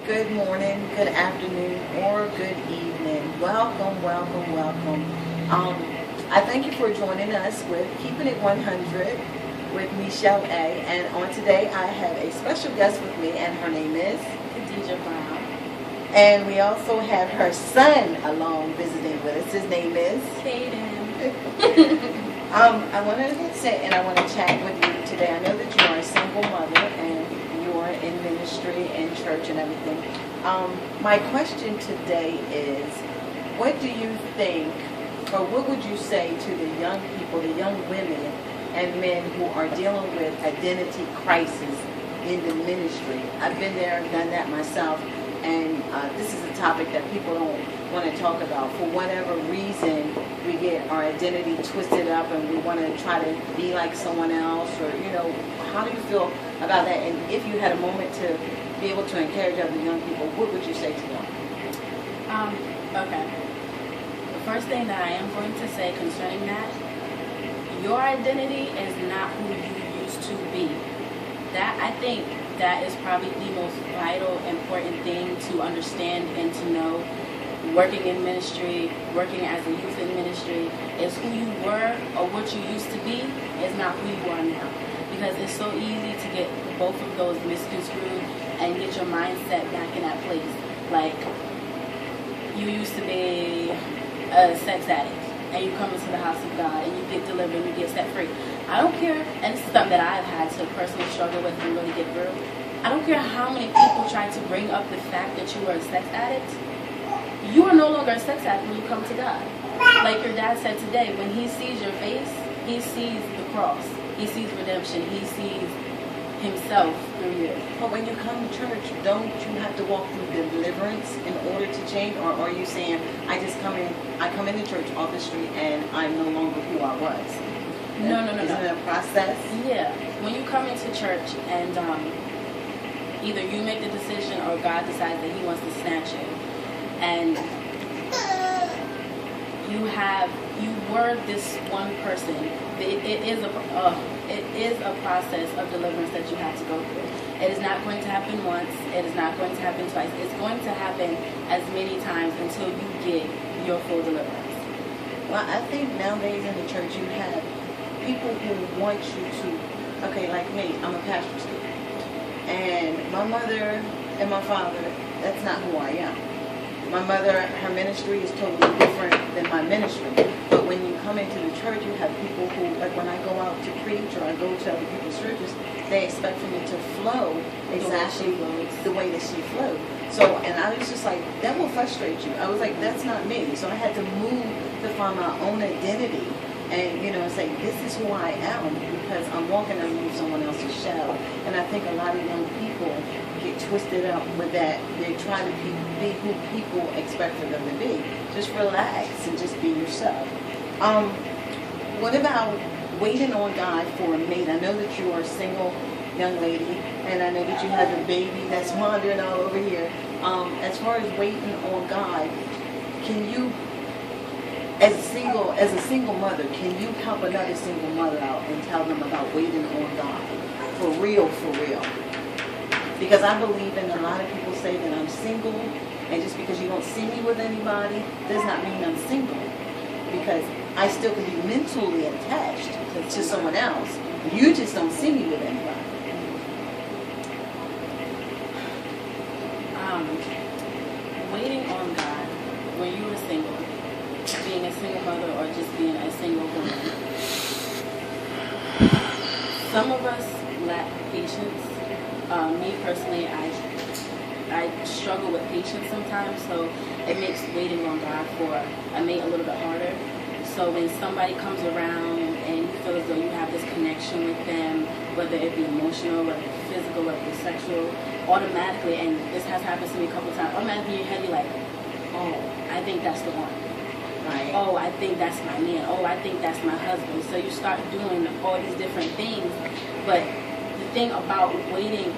good morning, good afternoon, or good evening. Welcome, welcome, welcome. I thank you for joining us with Keeping It 100 with Michelle A. And on today, I have a special guest with me, and her name is Khadijah Brown. And we also have her son along visiting with us. His name is Kaden. I want to sit and I want to chat with you today. I know that you are a single mother and you are in ministry and church and everything. My question today is, what do you think, or what would you say to the young people, the young women and men who are dealing with identity crisis in the ministry? I've been there, done that myself, and this is a topic that people don't want to talk about. For whatever reason, we get our identity twisted up and we want to try to be like someone else, or, how do you feel about that? And if you had a moment to be able to encourage other young people, what would you say to them? Okay. The first thing that I am going to say concerning that, your identity is not who you used to be. That, I think, that is probably the most vital, important thing to understand and to know. Working in ministry, working as a youth in ministry, is who you were or what you used to be is not who you are now. Because it's so easy to get both of those misconstrued and get your mindset back in that place. Like, you used to be a sex addict and you come into the house of God and you get delivered and you get set free. I don't care, and this is something that I've had to personally struggle with and really get through. I don't care how many people try to bring up the fact that you are a sex addict. You are no longer a sex addict when you come to God. Like your dad said today, when he sees your face, he sees the cross. He sees redemption. He sees himself through you. But when you come to church, don't you have to walk through deliverance in order to change? Or are you saying, I come into church off the street and I'm no longer who I was? No. Isn't it a process? Yeah. When you come into church and either you make the decision or God decides that he wants to snatch you, and you were this one person. It is a process of deliverance that you have to go through. It is not going to happen once. It is not going to happen twice. It's going to happen as many times until you get your full deliverance. Well, I think nowadays in the church you have people who want you to, okay, like me, I'm a pastor's kid. And my mother and my father, that's not who I am. My mother, her ministry is totally different than my ministry. But when you come into the church, you have people who, like when I go out to preach or I go to other people's churches, they expect for me to flow exactly the way that she flowed. So, and I was just like, that will frustrate you. I was like, that's not me. So I had to move to find my own identity and, say, this is who I am because I'm walking underneath someone else's shadow. And I think a lot of young people get twisted up with that. They're trying to be who people expect for them to be. Just relax and just be yourself. What about waiting on God for a mate? I know that you are a single young lady, and I know that you have a baby that's wandering all over here. As far as waiting on God, can you, as a single mother, can you help another single mother out and tell them about waiting on God? For real, for real. Because I believe in a lot of people say that I'm single, and just because you don't see me with anybody does not mean I'm single. Because I still can be mentally attached to someone else. You just don't see me with anybody. Waiting on God when you are single, being a single mother or just being a single woman. Some of us lack patience. Me personally, I struggle with patience sometimes, so it makes waiting on God for a mate a little bit harder. So when somebody comes around and you feel as though you have this connection with them, whether it be emotional, whether it be physical, whether it be sexual, automatically, and this has happened to me a couple of times, automatically in your head you're like, oh, I think that's the one. Right. Oh, I think that's my man. Oh, I think that's my husband. So you start doing all these different things. But the thing about waiting,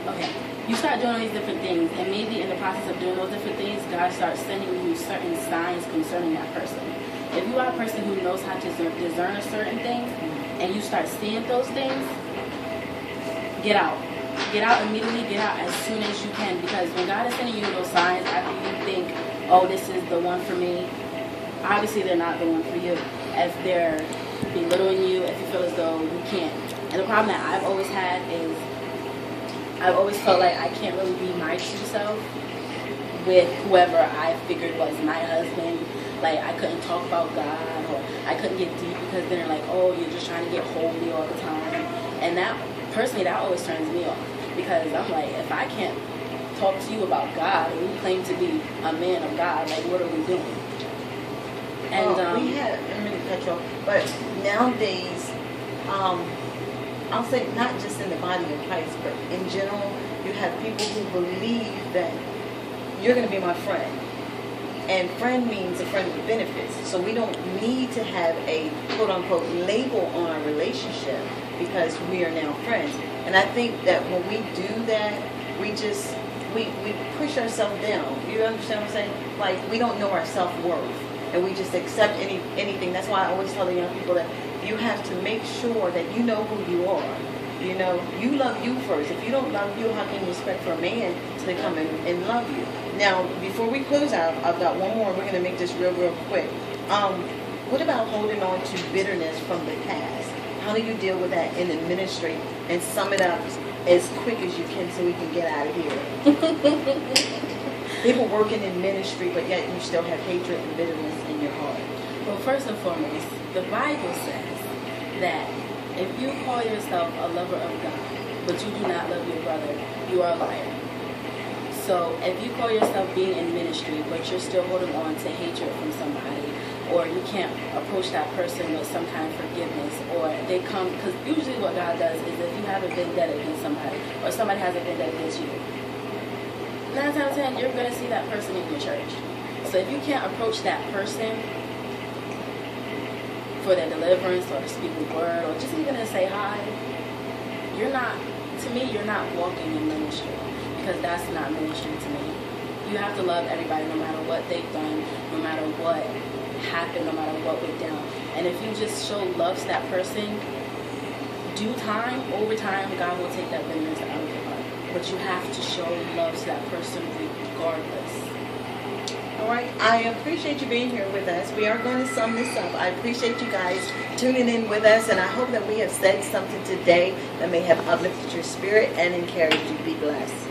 okay, you start doing all these different things, and maybe in the process of doing those different things, God starts sending you certain signs concerning that person. If you are a person who knows how to discern a certain thing, and you start seeing those things, get out. Get out immediately. Get out as soon as you can, because when God is sending you those signs after you think, oh, this is the one for me, obviously they're not the one for you. If they're belittling you, if you feel as though you can't. And the problem that I've always had is I've always felt like I can't really be my true self with whoever I figured was my husband. Like, I couldn't talk about God, or I couldn't get deep because they're like, oh, you're just trying to get holy all the time. And that, personally, that always turns me off, because I'm like, if I can't talk to you about God and you claim to be a man of God, like, what are we doing? And we have, I'm going to cut you off, but nowadays, I'll say not just in the body of Christ, but in general, you have people who believe that you're going to be my friend. And friend means a friend with benefits. So we don't need to have a quote-unquote label on our relationship because we are now friends. And I think that when we do that, we push ourselves down. You understand what I'm saying? Like, we don't know our self-worth. And we just accept anything. That's why I always tell the young people that you have to make sure that you know who you are. You know, you love you first. If you don't love you, how can you expect for a man to come in and love you? Now, before we close out, I've got one more. We're going to make this real quick. What about holding on to bitterness from the past? How do you deal with that in the ministry? And sum it up as quick as you can so we can get out of here. People working in ministry, but yet you still have hatred and bitterness in your heart. Well, first and foremost, the Bible says that if you call yourself a lover of God, but you do not love your brother, you are a liar. So if you call yourself being in ministry, but you're still holding on to hatred from somebody, or you can't approach that person with some kind of forgiveness, or they come, because usually what God does is if you have a vendetta against somebody, or somebody has a vendetta against you, 9 times out of 10, you're going to see that person in your church. So if you can't approach that person for their deliverance, or to speak a word, or just even to say hi, you're not walking in ministry, because that's not ministry to me. You have to love everybody no matter what they've done, no matter what happened, no matter what went down. And if you just show love to that person, over time, God will take that bitterness out of your heart. But you have to show love to that person regardless. All right. I appreciate you being here with us. We are going to sum this up. I appreciate you guys tuning in with us, and I hope that we have said something today that may have uplifted your spirit and encouraged you. Be blessed.